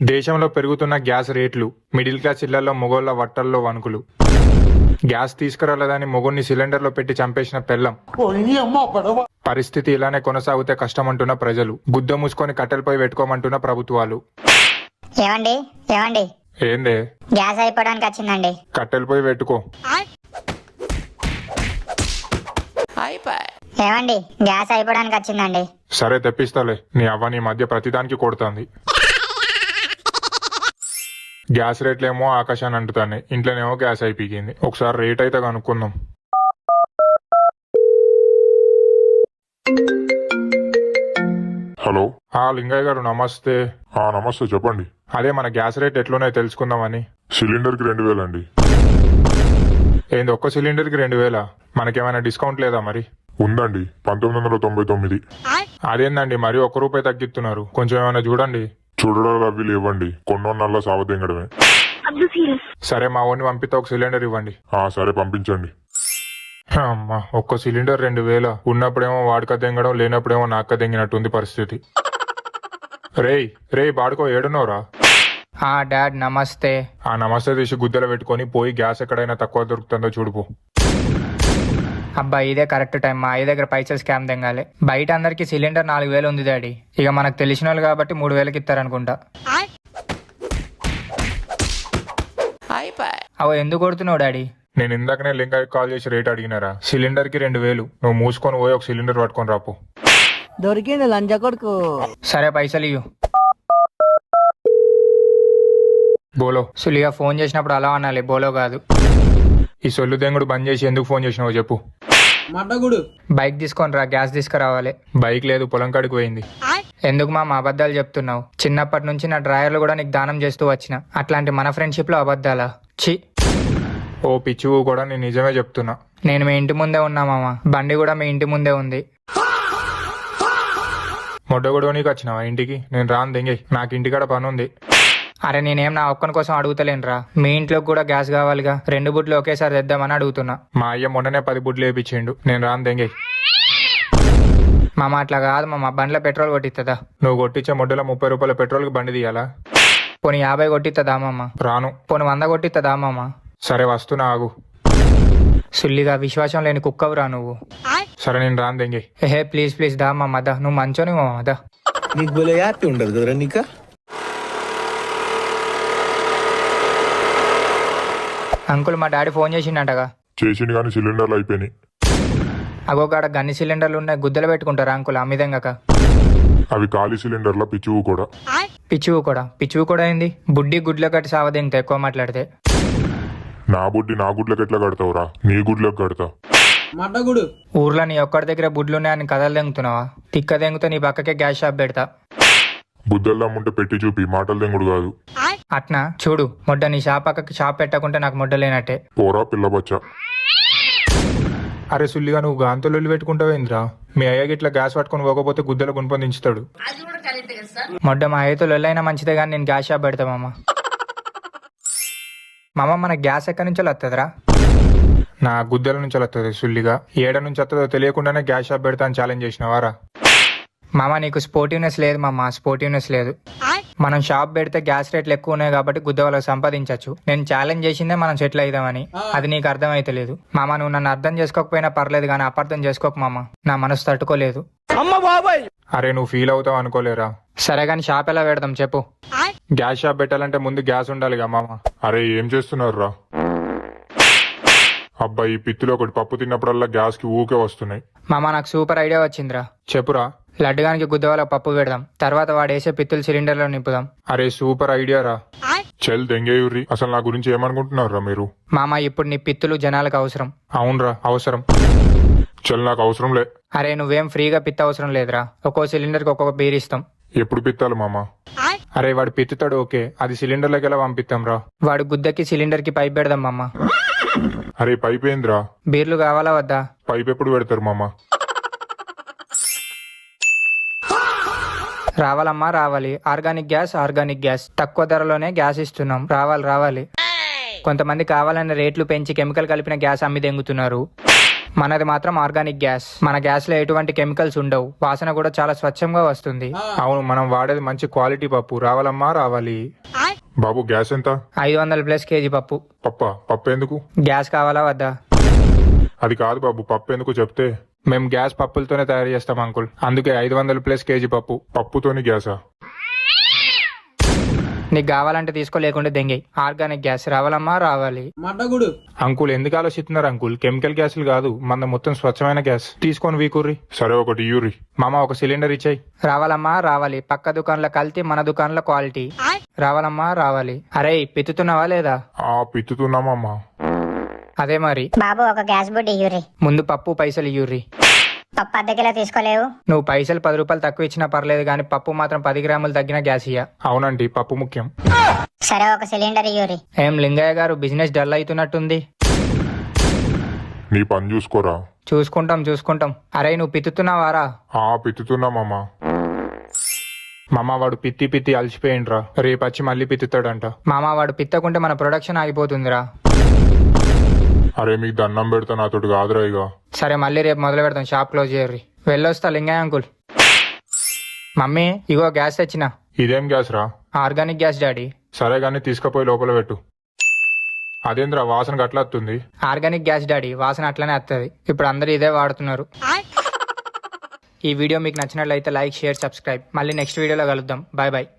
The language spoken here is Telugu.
దేశంలో పెరుగుతున్న గ్యాస్ రేట్లు, మిడిల్ క్లాస్ ఇళ్లలో మొగోళ్ల వట్టల్లో వణుకులు. గ్యాస్ తీసుకురాలేదని మొగుడిని సిలిండర్లో పెట్టి చంపేసిన పెళ్లం. పరిస్థితి ఇలానే కొనసాగితే కష్టమంటున్న ప్రజలు. గుద్ద మూసుకొని కట్టెలపై పెట్టుకోమంటున్న ప్రభుత్వాలు. ఏమండి ఏమండి ఏందే? గ్యాస్ అయిపోవడానికి వచ్చిందండి. కట్టెలపై పెట్టుకో. ఏమండి గ్యాస్ అయిపోవడానికి వచ్చిందండి. సరే తెప్పిస్తాలే. నీ అవ్వ నీ మధ్య ప్రతిదానికి కొడుతుంది. గ్యాస్ రేట్లేమో ఆకాశాన్ని అంటుతాయి, ఇంట్లోనేమో గ్యాస్ అయిపోయింది. ఒకసారి రేట్ అయితే కనుక్కుందాం. హలో. లింగయ్య గారు నమస్తే. నమస్తే, చెప్పండి. అదే మన గ్యాస్ రేట్ ఎట్లున్నాయో తెలుసుకుందామని. సిలిండర్ కి 2000 అండి. ఏంది ఒక్క సిలిండర్ కి 2000? మనకేమైనా డిస్కౌంట్ లేదా మరి? ఉందండి, 1999. అదేందండి మరి ₹1 తగ్గిస్తున్నారు? కొంచెం ఏమైనా చూడండి. చూడడాలు అవి లేవండి, కొన్నోన్నల్లా సావదెంగడమే. సరే మా ఓన్ని పంపితే ఒక సిలిండర్ ఇవ్వండి. సరే పంపించండి. అమ్మా, ఒక్క సిలిండర్ 2000 ఉన్నప్పుడేమో వాడక దెంగడం, లేనప్పుడేమో నాక్క దెంగినట్టుంది పరిస్థితి. రేయ్ బాడుకో, ఏడున్నోరా? డాడ్ నమస్తే. నమస్తే తీసి గుద్దెల పెట్టుకొని పోయి గ్యాస్ ఎక్కడైనా తక్కువ దొరుకుతుందో చూడుపో. అబ్బా ఇదే కరెక్ట్ టైం. మా అయ్య దగ్గర పైసలు స్కామ్ తెంగాలి. బయట అందరికి సిలిండర్ 4000 ఉంది డాడీ. ఇక మనకు తెలిసిన వాళ్ళు కాబట్టి 3000కి ఇస్తారనుకుంటా. అవో ఎందుకు కొడుతున్నావు డాడీ? నేను ఇందాకనే లింగయ్య కాల్ చేసి రేట్ అడిగినారా. సిలిండర్ కి 2000. నువ్వు మూసుకొని పోయి ఒక సిలిండర్ పట్టుకొని రాపో. దొరికింది లంజ కొడుకు. సరే పైసలు ఇయ్యు. బోలో. సులిగా ఫోన్ చేసినప్పుడు అలా అనాలి, బోలో కాదు. ఈ సొల్లు దెంగుడు బంద్ చేసి ఎందుకు ఫోన్ చేసినావో చెప్పు. బైక్ తీసుకొని రా, గ్యాస్ తీసుకురావాలి. బైక్ లేదు, పొలం కాడికి పోయింది. ఎందుకు మా అబద్ధాలు చెప్తున్నావు? చిన్నప్పటి నుంచి నా డ్రాయర్లు కూడా నీకు దానం చేస్తూ వచ్చిన. అట్లాంటి మన ఫ్రెండ్షిప్ లో అబద్ధాలా? ఛీ. ఓ పిచ్చివు కూడా నేను నిజమే చెప్తున్నా. నేను మీ ఇంటి ముందే ఉన్నా మామ. బండి కూడా మీ ఇంటి ముందే ఉంది. మొడ్డగొడవనీకి వచ్చినావా ఇంటికి? నేను రాను దెంగే, నాకు ఇంటికాడ పని ఉంది. అరే నేనేం నా ఒక్కని కోసం అడుగుతలేనురా. మీ ఇంట్లోకి కూడా గ్యాస్ కావాలిగా. 2 బుడ్లు ఒకేసారి తెద్దామని అడుగుతున్నా. మా అయ్య మొన్ననే 10 బుడ్లు వేపించిండు. నేను రాను దెంగే. మామ అట్లా కాదు మామ, బండ్లో పెట్రోల్ కొట్టిస్తుందా? నువ్వు కొట్టించే మొడ్డలో ₹30 పెట్రోల్కి బండి తీయాలా? పోనీ 50 కొట్టిస్తుందా మామ? రాను. పోనీ 100 కొట్టిస్తుందా మామ? సరే వస్తున్నా, ఆగు. సుల్లిగా విశ్వాసం లేని కుక్కవురా నువ్వు. సరే నేను రాను దెంగే. ప్లీజ్ దా మామ, దా. నువ్వు మంచోని మామ, దా. నీకు బోలే హ్యాపీ ఉండదు కదరా నీకా? అంకుల్ మా డాడీ ఫోన్ చేసిండటగా. చేసిండు కానీ సిలిండర్లు అయిపోయినాయి. అగోగాడ గన్ని సిలిండర్లు ఉన్నాయి, గుద్దలు పెట్టుకుంటారా అంకుల్ అమ్మిదంగాక? అవి ఖాళీ సిలిండర్ల పిచ్చివు కూడా. పిచ్చువు కూడా అయింది. బుడ్డి గుడ్లో కట్టి సావదింత ఎక్కువ మాట్లాడితే. నా బుడ్డి నా గుడ్లకు ఎట్లా కడతావురా? నీ గుడ్లకు కడతా. ఊర్లో నీ ఒక్కడి దగ్గర బుడ్లున్నాయని కథలు దెంగుతున్నావా? తిక్క దెంగుతో నీ పక్కకే గ్యాస్ షాప్ పెడతా. బుద్ధలు దమ్ముంటే పెట్టి చూపి, మాటలు దెంగుడు కాదు. అట్నా చూడు, మొడ్డ నీ షాప్ పక్కకి షాప్ పెట్టకుంటే నాకు మొడ్డ లేనట్టే. పోరా పిల్లబచ్చా. అరే సుల్లిగా, నువ్వు గాంతలు పెట్టుకుంటావేంద్రా? మీ అయ్యకి ఇట్లా గ్యాస్ పట్టుకొని పోకపోతే గుద్దలు గుణపొందించుతాడు. మొడ్డ మా అయ్యతో లొల్లైనా మంచిదే కానీ నేను గ్యాస్ షాప్ పెడతా మామ. మామ మన గ్యాస్ ఎక్కడి నుంచి వస్తుందిరా? నా గుద్దల నుంచి వస్తుంది సుల్లిగా. ఏడ నుంచి వస్తుందో తెలియకుండానే గ్యాస్ షాప్ పెడతా అని ఛాలెంజ్ చేసినవారా? మామ నీకు స్పోర్టివ్నెస్ లేదు మామ, స్పోర్టివ్నెస్ లేదు. మనం షాప్ పెడితే గ్యాస్ రేట్లు ఎక్కువ ఉన్నాయి కాబట్టి గుద్ద వాళ్ళకి సంపాదించవచ్చు. నేను ఛాలెంజ్ చేసిందే మనం సెటిల్ అయిదామని. అది నీకు అర్థం అయితే లేదు మామ. నువ్వు నన్ను అర్థం చేసుకోకపోయినా పర్లేదు కానీ అపార్థం చేసుకోక మామ. నా మనసు తట్టుకోలేదు. అరే నువ్వు ఫీల్ అవుతావు అనుకోలేరా? సరే గాని షాప్ ఎలా పెడదాం చెప్పు. గ్యాస్ షాప్ పెట్టాలంటే ముందు గ్యాస్ ఉండాలిగా మామ. అరే ఏం చేస్తున్నారురా? అబ్బా ఈ పిత్తులు ఒకటి పప్పు తిన్నప్పుడల్లా గ్యాస్ కి ఊకే వస్తున్నాయి. మామ నాకు సూపర్ ఐడియా వచ్చిందిరా. చెప్పురా. లడ్డుగానికి గుద్ద వాళ్ళ పప్పు పెడదాం, తర్వాత వాడేసే పిత్తులు సిలిండర్ లో నింపుదాం. అరే సూపర్ ఐడియా రా. చెల్ దెంగేయుర్రి. అసలు నా గురించి ఏమనుకుంటున్నారా మీరు? మామ ఇప్పుడు నీ పిత్తులు జనాలకు అవసరం. అవునరా అవసరం. చెల్ నాకు అవసరం లే. అరే నువ్వేం ఫ్రీగా పిత్త అవసరం లేదురా. ఒక్కో సిలిండర్ కి ఒక్కొక్క బీర్ ఇస్తాం. ఎప్పుడు పిత్తాలి మామ? అరే వాడు పిత్తుతాడు ఓకే, అది సిలిండర్లోకి ఎలా పంపిస్తాం రా? వాడు గుద్దకి సిలిండర్ కి పైప్ పెడదాం మామ. అరే పైప్ ఏంద్రా? బీర్లు కావాలా వద్దా? పైప్ ఎప్పుడు పెడతారు మామ? రావాలమ్మా రావాలి. ఆర్గానిక్ గ్యాస్ తక్కువ ధరలోనే గ్యాస్ ఇస్తున్నాం. రావాలి. కొంతమంది కావాలనే రేట్లు పెంచి కెమికల్ కలిపిన గ్యాస్ అమ్మి దెంగుతున్నారు. మనది మాత్రం ఆర్గానిక్ గ్యాస్. మన గ్యాస్ లో ఎటువంటి కెమికల్స్ ఉండవు, వాసన కూడా చాలా స్వచ్ఛంగా వస్తుంది. అవును, మనం వాడేది మంచి క్వాలిటీ పప్పు. రావాలమ్మా రావాలి. బాబు గ్యాస్ ఎంత? 500+ కేజీ పప్పు. పప్పు ఎందుకు? గ్యాస్ కావాలా వద్దా? అది కాదు బాబు, పప్పు ఎందుకు చెప్తే. మేము గ్యాస్ పప్పులతోనే తయారు చేస్తాం అంకుల్, అందుకే 500+ కేజీ పప్పు. పప్పుతోని గ్యాసా? నీకు కావాలంటే తీసుకో, లేకుంటే దెంగి. ఆర్గానిక్ గ్యాస్ రావాలమ్మా రావాలి. అంకుల్ ఎందుకు ఆలోచిస్తున్నారు అంకుల్? కెమికల్ గ్యాసులు కాదు, మన మొత్తం స్వచ్ఛమైన గ్యాస్. తీసుకొని వీకూర్రి. సరే ఒకటి యూరి. మామ ఒక సిలిండర్ ఇచ్చాయి. రావాలమ్మా రావాలి. పక్క దుకాణంలో కల్తీ, మన దుకాణంలో క్వాలిటీ. రావాలమ్మా రావాలి. అరే పిత్తుతున్నావా లేదా? పిత్తుతున్నామమ్మా. అదే మరి. బాబు ఒక గ్యాస్ బుడ్డి ఇయ్యుర్రి. ముందు పప్పు పైసలు ఇయ్యుర్రి. పప్పు అర్ధ కిలో తీసుకోలేవు? నువ్వు పైసలు 10 రూపాయలు తక్కువ ఇచ్చినా పర్లేదు, కానీ పప్పు మాత్రం 10 గ్రాములు తగ్గిన గ్యాస్ ఇయ్య. అవునండి, పప్పు ముఖ్యం. సరే ఒక సిలిండర్ ఇయ్యుర్రి. ఏం లింగయ్య గారు, బిజినెస్ డల్ అవుతున్నట్టుంది. నీ పని చూసుకోరా. చూసుకుంటాం. అరే నువ్వు పిత్తుతున్నావారా? పిత్తుతున్నామమ్మా. మామ వాడు పిత్తి అలసిపోయిండ్రా, రేపు వచ్చి మళ్ళీ పిత్తుతాడంట. మామ వాడు పిత్తకుంటే మన ప్రొడక్షన్ ఆగిపోతుందిరా. అరే మీకు దండం పెడతా, నాతోటి కాదురా ఇక. సరే మళ్ళీ రేపు మొదలు పెడతాం, షాప్ క్లోజ్ చేయర్రి. వెళ్ళొస్తా లింగయ్య అంకుల్. మమ్మీ ఇగో గ్యాస్ తెచ్చిన. ఇదేం గ్యాస్ రా? Organic gas daddy. సరే గానీ తీసుకుపోయి లోపల పెట్టు. అదేంద్రా వాసన గట్లా వస్తుంది? ఆర్గానిక్ గ్యాస్ డాడీ, వాసన అట్లనే వస్తుంది. ఇప్పుడు అందరూ ఇదే వాడుతున్నారు. ఈ వీడియో మీకు నచ్చినట్లయితే లైక్, షేర్, సబ్స్క్రైబ్. మళ్ళీ నెక్స్ట్ వీడియోలో కలుద్దాం. బాయ్.